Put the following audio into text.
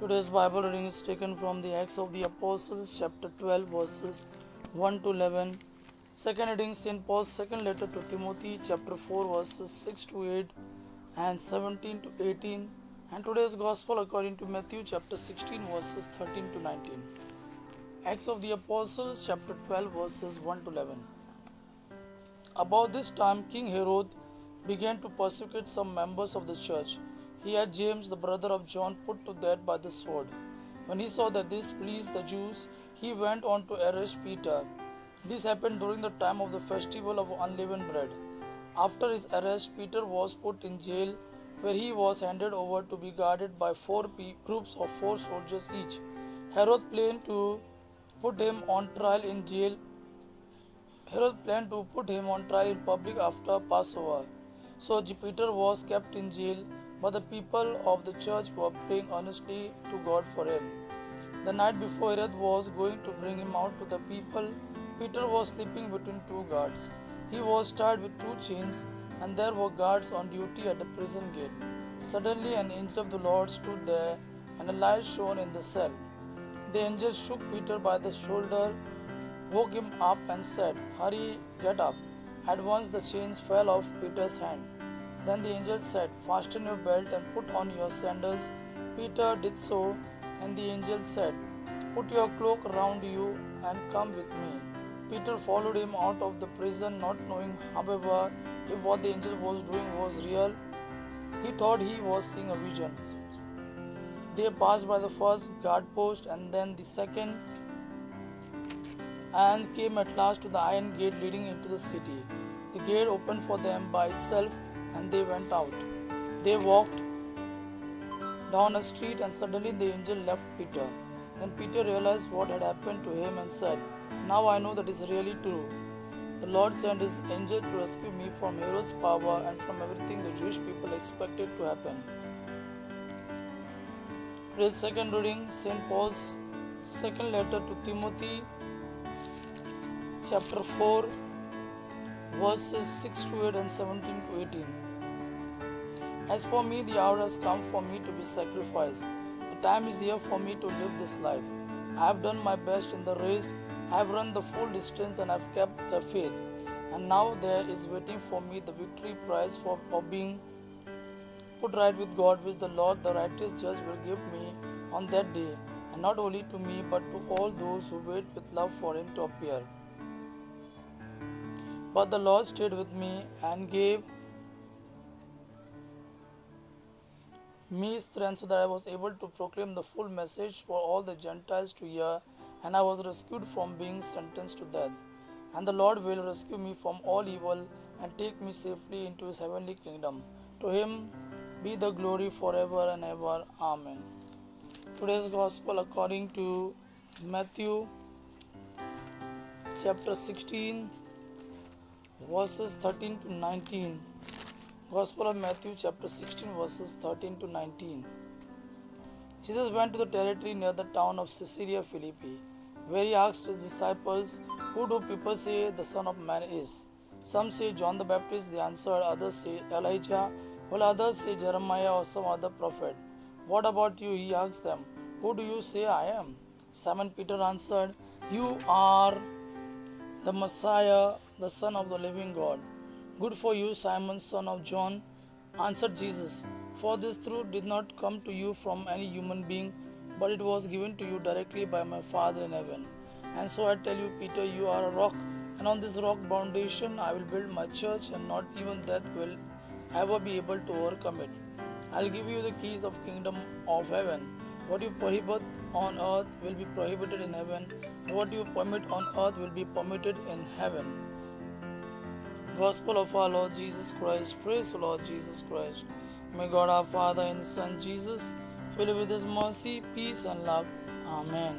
Today's Bible reading is taken from the Acts of the Apostles, chapter 12, verses 1 to 11. Second reading, St. Paul's second letter to Timothy, chapter 4, verses 6 to 8 and 17 to 18. And today's Gospel according to Matthew, chapter 16, verses 13 to 19. Acts of the Apostles, chapter 12, verses 1 to 11. About this time, King Herod began to persecute some members of the church. He had James, the brother of John, put to death by the sword. When he saw that this pleased the Jews, he went on to arrest Peter. This happened during the time of the festival of unleavened bread. After his arrest, Peter was put in jail, where he was handed over to be guarded by groups of 4 soldiers each. Herod planned to put him on trial in jail. Herod planned to put him on trial in public after Passover. So Peter was kept in jail, but the people of the church were praying earnestly to God for him. The night before Herod was going to bring him out to the people, Peter was sleeping between 2 guards. He was tied with 2 chains, and there were guards on duty at the prison gate. Suddenly an angel of the Lord stood there, and a light shone in the cell. The angel shook Peter by the shoulder, woke him up and said, "Hurry, get up." At once the chains fell off Peter's hand. Then the angel said, "Fasten your belt and put on your sandals." Peter did so, and the angel said, "Put your cloak around you and come with me." Peter followed him out of the prison, not knowing, however, if what the angel was doing was real. He thought he was seeing a vision. They passed by the first guard post and then the second, and came at last to the iron gate leading into the city. The gate opened for them by itself, and they went out. They walked down a street, and suddenly the angel left Peter. Then Peter realized what had happened to him and said, "Now I know that is really true. The Lord sent his angel to rescue me from Herod's power and from everything the Jewish people expected to happen." Today's second reading, St. Paul's second letter to Timothy, chapter 4, verses 6 to 8 and 17 to 18. As for me, the hour has come for me to be sacrificed. The time is here for me to live this life. I have done my best in the race. I have run the full distance and I have kept the faith. And now there is waiting for me the victory prize of being put right with God, which the Lord, the righteous judge, will give me on that day, and not only to me, but to all those who wait with love for him to appear. But the Lord stayed with me and gave me strength so that I was able to proclaim the full message for all the Gentiles to hear, and I was rescued from being sentenced to death. And the Lord will rescue me from all evil and take me safely into his heavenly kingdom. To him be the glory forever and ever. Amen. Today's Gospel according to Matthew chapter 16, verses 13 to 19. Gospel of Matthew chapter 16, verses 13 to 19. Jesus went to the territory near the town of Caesarea Philippi, where he asked his disciples, "Who do people say the Son of Man is?" "Some say John the Baptist," they answered. "Others say Elijah, while others say Jeremiah or some other prophet." "What about you?" he asked them. "Who do you say I am?" Simon Peter answered, "You are the Messiah, the Son of the living God." "Good for you, Simon, son of John," answered Jesus. "For this truth did not come to you from any human being, but it was given to you directly by my Father in heaven. And so I tell you, Peter, you are a rock, and on this rock foundation I will build my church, and not even death will ever be able to overcome it. I'll give you the keys of kingdom of heaven. What you prohibit on earth will be prohibited in heaven, and what you permit on earth will be permitted in heaven." Gospel of our Lord Jesus Christ. Praise the Lord Jesus Christ. May God our Father and His Son Jesus fill you with His mercy, peace and love. Amen.